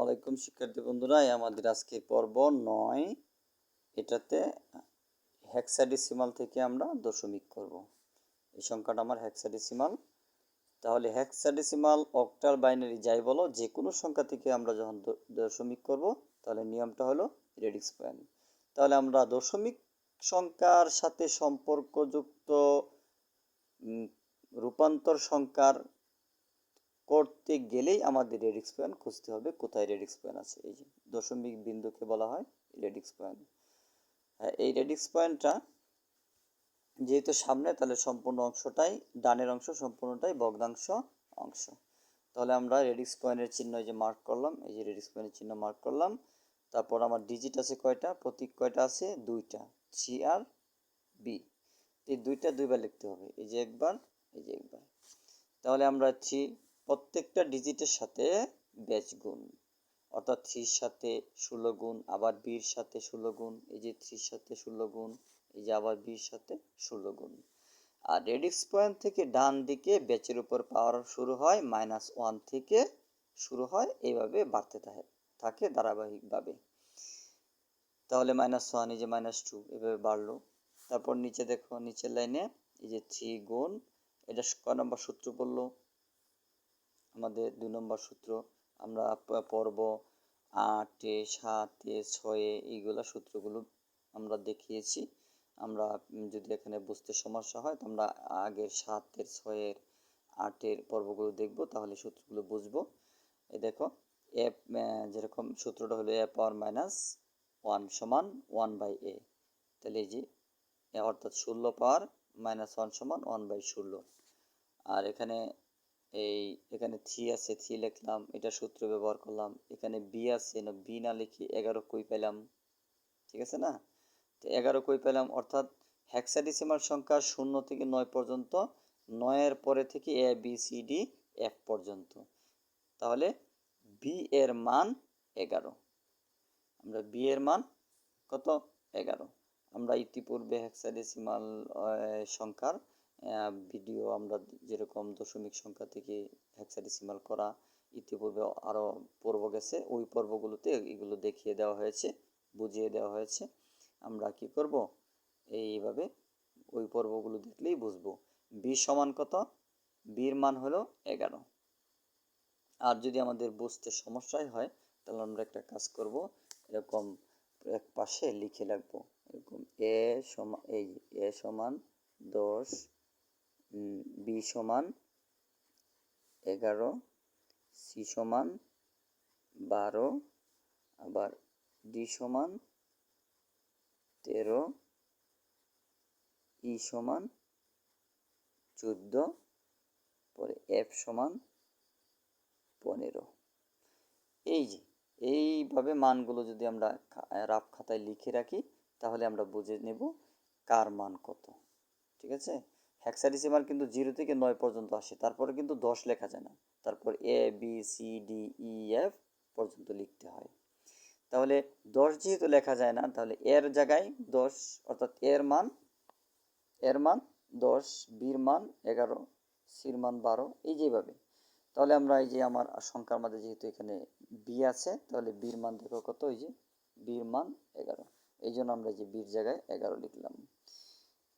আলাইকুম শিক্ষার্থী বন্ধুরা, আমাদের আজকে পর্ব 9। এটাতে হেক্সাডেসিমাল থেকে আমরা দশমিক করব। এই সংখ্যাটা আমার হেক্সাডেসিমাল। তাহলে হেক্সাডেসিমাল, অক্টাল, বাইনারি যাই বলো, যে কোনো সংখ্যা থেকে আমরা যখন দশমিক করব তাহলে নিয়মটা হলো রেডিক্স পয়েন্ট। তাহলে আমরা দশমিক সংখ্যার সাথে সম্পর্কযুক্ত রূপান্তর সংখ্যার করতে গেলেই আমাদের রেডিক্স পয়েন্ট খুঁজতে হবে। কোথায় রেডিক্স পয়েন্ট আছে? এই যে দশমিক বিন্দুকে বলা হয় রেডিক্স পয়েন্ট। হ্যাঁ, এই রেডিক্স পয়েন্টটা যেহেতু সামনে, তাহলে সম্পূর্ণ অংশটাই, ডানের অংশ সম্পূর্ণটাই ভগ্নাংশ অংশ। তাহলে আমরা রেডিক্স পয়েন্টের চিহ্ন এই যে মার্ক করলাম, এই যে রেডিক্স পয়েন্টের চিহ্ন মার্ক করলাম। তারপর আমার ডিজিট আছে কয়টা, প্রতীক কয়টা আছে? দুইটা, সি আর বি। এই দুইটা দুইবার লিখতে হবে, এই যে একবার, এই যে একবার। তাহলে আমরা প্রত্যেকটা ডিজিটের সাথে ব্যাচ গুণ, অর্থাৎ 3 সাথে 16 গুণ, আবার বির সাথে 16 গুণ, এই যে 3 সাথে 16 গুণ, এই যে আবার বির সাথে 16 গুণ। আর রেডিক্স পয়েন্ট থেকে ডান দিকে ব্যাচের উপর পাওয়ার শুরু হয় -1 থেকে শুরু হয়, এইভাবে বাড়তে থাকে ধারাবাহিকভাবে। তাহলে -1, এই যে -2, এভাবে বাড়লো। তারপর নিচে দেখো, নিচের লাইনে এই যে 3 গুণ, এটা কয় নম্বর সূত্র বললো? আমাদের 2 নম্বর সূত্র। আমরা পর্ব 8-এ, 7-এ, 6-এ এইগুলা সূত্রগুলো আমরা দেখিয়েছি। আমরা যদি এখানে বুঝতে সমস্যা হয় তো আমরা আগের 7-এর, 6-এর, 8-এর পর্বগুলো দেখব, তাহলে সূত্রগুলো বুঝবো। এই দেখো, যেরকম সূত্রটা হলো a⁻−1 সমান 1/a। তাহলে এই যে অর্থাৎ 16 পাওয়ার -1 সমান 1/16। আর এখানে 3 আছে, 3 লিখলাম, এটা সূত্র ব্যবহার করলাম। এখানে বি আছে, না বি না লিখে 11 কই পেলাম? ঠিক আছে না? তো 11 কই পেলাম, অর্থাৎ হেক্সাডেসিমাল সংখ্যা 0 থেকে 9 পর্যন্ত, 9-এর পরে থেকে এ বি সি ডি এফ পর্যন্ত। তাহলে বি এর মান 11। আমরা বি এর মান কত? 11। আমরা ইতিপূর্বে হেক্সাডেসিমাল সংখ্যার ভিডিও আমরা যেরকম দশমিক সংখ্যা থেকে হেক্সাডেসিমাল করা ইতিপূর্বে আরও পর্ব গেছে, ওই পর্বগুলোতে এগুলো দেখিয়ে দেওয়া হয়েছে, বুঝিয়ে দেওয়া হয়েছে। আমরা কি করব? এইভাবে ওই পর্বগুলো দেখলেই বুঝবো। বি সমান কত? বির মান হলো 11। আর যদি আমাদের বুঝতে সমস্যাই হয় তাহলে আমরা একটা কাজ করব, এরকম এক পাশে লিখে রাখবো, এরকম এ সমান 10, বি সমান 11, সি সমান 12, আবার ডি সমান 13, ই সমান 14, পরে এফ সমান 15। এইভাবে মানগুলো যদি আমরা রাফ খাতায় লিখে রাখি তাহলে আমরা বুঝে নেব কার মান কত। ঠিক আছে? হেক্সাডেসিমাল কিন্তু 0 থেকে 9 পর্যন্ত আসে, তারপরে কিন্তু 10 লেখা যায় না, তারপর A B C D E F পর্যন্ত লিখতে হয়। তাহলে 10 যেহেতু লেখা যায় না, তাহলে এর জায়গায় 10, অর্থাৎ এর মান 10, বির মান 11, সির মান 12, এই যেভাবে। তাহলে আমরা এই যে আমার সংখ্যার মধ্যে যেহেতু এখানে বি আছে, তাহলে বির মান দেখো কত? এই যে বির মান 11, এই জন্য আমরা যে বির জায়গায় 11 লিখলাম।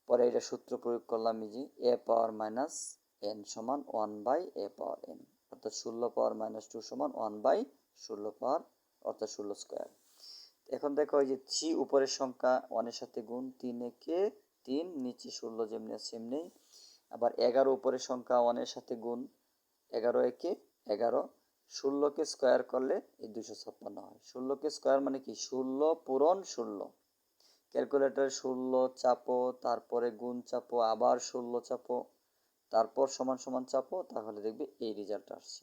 পরে এটা সূত্র প্রয়োগ করলাম, এই যে a⁻−n সমান 1/a পাওয়ার n, অর্থাৎ 16 পাওয়ার -2 সমান 1/16 পাওয়ার, অর্থাৎ 16 স্কোয়ার। এখন দেখো, এই যে 3 উপরের সংখ্যা 1-এর সাথে গুণ, 3 একে 3, নিচে 16 যেমনি আছে সেমনি। আবার 11 উপরের সংখ্যা 1-এর সাথে গুণ, 11 একে 11, 16কে স্কোয়ার করলে এই 256 হয়। 16কে স্কোয়ার মানে কি? 16 পূরণ 16। ক্যালকুলেটরে 16 চাপো, তারপরে গুণ চাপো, আবার 16 চাপো, তারপর সমান সমান চাপো, তাহলে দেখবে এই রেজাল্ট আসছে।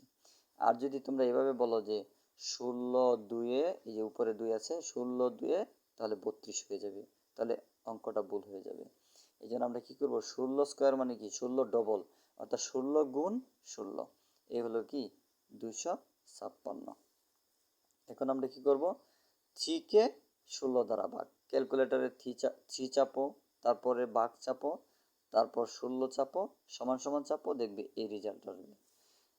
আর যদি তোমরা এভাবে বলো যে 16 2-এ, এই যে উপরে 2 আছে, 16 2-এ তাহলে 32 হয়ে যাবে, তাহলে অঙ্কটা ভুল হয়ে যাবে। এই জন্য আমরা কি করব? 16 স্কোয়ার মানে কি? 16 ডবল, অর্থাৎ 16 গুণ 16, এই হলো কি? 256। এখন আমরা কি করব? 3-কে 16 দ্বারা ভাগ, ক্যালকুলেটরে 3 চাপো, তারপরে ভাগ চাপো, তারপর 16 চাপো, সমান সমান চাপো, দেখবে এই রেজাল্ট আসবে।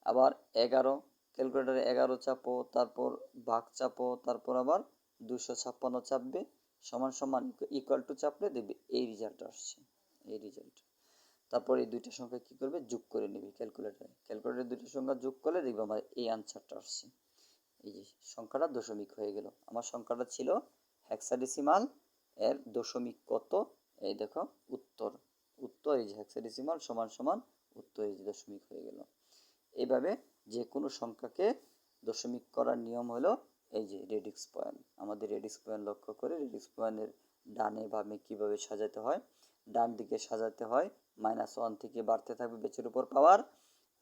আবার 11 ক্যালকুলেটারে 11 চাপো, তারপর ভাগ চাপো, তারপর আবার 256 চাপবে, সমান সমান ইকুয়াল টু চাপলে দেখবে এই রেজাল্ট আসছে, এই রেজাল্ট। তারপর এই দুইটা সংখ্যা কি করবে, যোগ করে নেবে ক্যালকুলেটারে দুইটা সংখ্যা যোগ করলে দেখবে আমার এই আনসারটা আসছে। এই যে সংখ্যাটা দশমিক হয়ে গেল, আমার সংখ্যাটা ছিল হেক্সাডেসিমাল, এর দশমিক কত, এই দেখো উত্তর, উত্তর এই যে হেক্সাডেসিমাল সমান সমান উত্তর, এই যে দশমিক হয়ে গেল। এইভাবে যে কোনো সংখ্যাকে দশমিক করার নিয়ম হলো এই যে রেডিক্স পয়েন্ট। আমাদের রেডিক্স পয়েন্ট লক্ষ্য করে রেডিক্স পয়েন্টের ডানে বামে কীভাবে সাজাতে হয়, ডান দিকে সাজাতে হয় -1 থেকে বাড়তে থাকবে বেচের উপর পাওয়ার,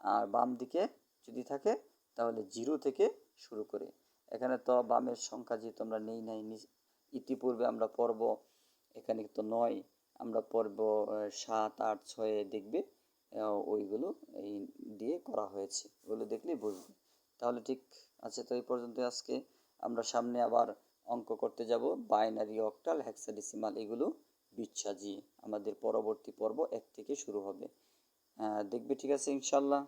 আর বাম দিকে যদি থাকে তাহলে 0 থেকে শুরু করে। এখানে তো বামের সংখ্যা যেহেতু আমরা নেই নাই, ইতিপূর্বে আমরা পড়ব, এখানে তো 9, আমরা পড়ব 7, 8, 6 দেখবে ওইগুলো এই দিয়ে করা হয়েছে, ওগুলো দেখলেই বুঝবে। তাহলে ঠিক আছে, তো এই পর্যন্ত আজকে। আমরা সামনে আবার অঙ্ক করতে যাব, বাইনারি, অক্টাল, হেক্সাডেসিমাল, এগুলো বিট সাজিয়ে। আমাদের পরবর্তী পর্ব 1 থেকে শুরু হবে, দেখবে। ঠিক আছে ইনশাল্লাহ।